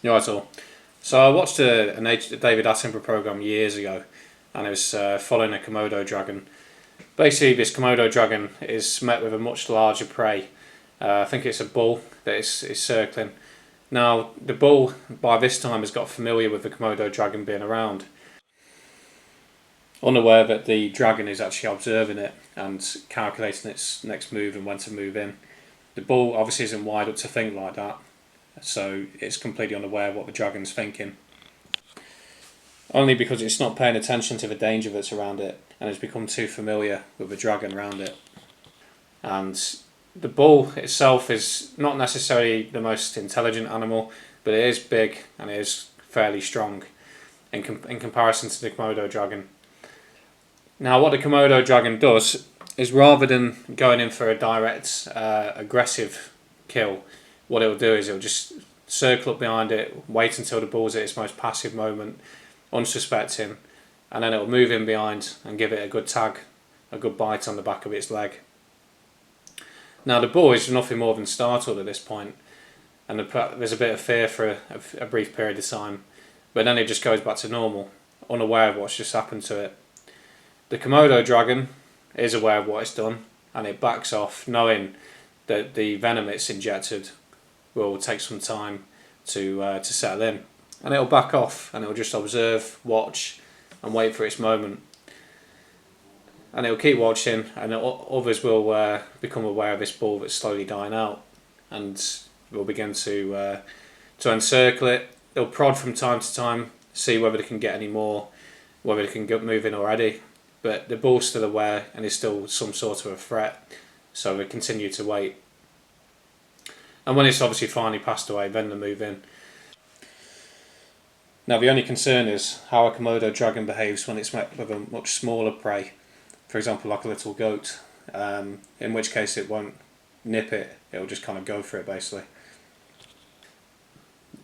You know at all. So I watched a David Attenborough program years ago, and it was following a Komodo dragon. Basically, this Komodo dragon is met with a much larger prey. I think it's a bull that is circling. Now, the bull by this time has got familiar with the Komodo dragon being around, unaware that the dragon is actually observing it and calculating its next move and when to move in. The bull obviously isn't wired up to think like that, so it's completely unaware of what the dragon's thinking. Only because it's not paying attention to the danger that's around it and has become too familiar with the dragon around it. And the bull itself is not necessarily the most intelligent animal, but it is big and it is fairly strong in comparison to the Komodo dragon. Now, what the Komodo dragon does is, rather than going in for a direct aggressive kill, what it'll do is it'll just circle up behind it, wait until the bull's at its most passive moment, unsuspecting, and then it'll move in behind and give it a good tag, a good bite on the back of its leg. Now, the bull is nothing more than startled at this point, and there's a bit of fear for a brief period of time, but then it just goes back to normal, unaware of what's just happened to it. The Komodo dragon is aware of what it's done, and it backs off, knowing that the venom it's injected will take some time to settle in. And it'll back off, and it'll just observe, watch, and wait for its moment. And it'll keep watching, and others will become aware of this bull that's slowly dying out, and will begin to encircle it. They'll prod from time to time, see whether they can get any more, whether they can get moving already. But the bull's still aware and is still some sort of a threat, so they continue to wait. And when it's obviously finally passed away, then they move in. Now, the only concern is how a Komodo dragon behaves when it's met with a much smaller prey, for example like a little goat, in which case it won't nip it, it'll just kind of go for it basically.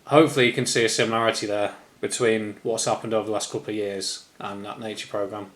Hopefully you can see a similarity there between what's happened over the last couple of years and that nature programme.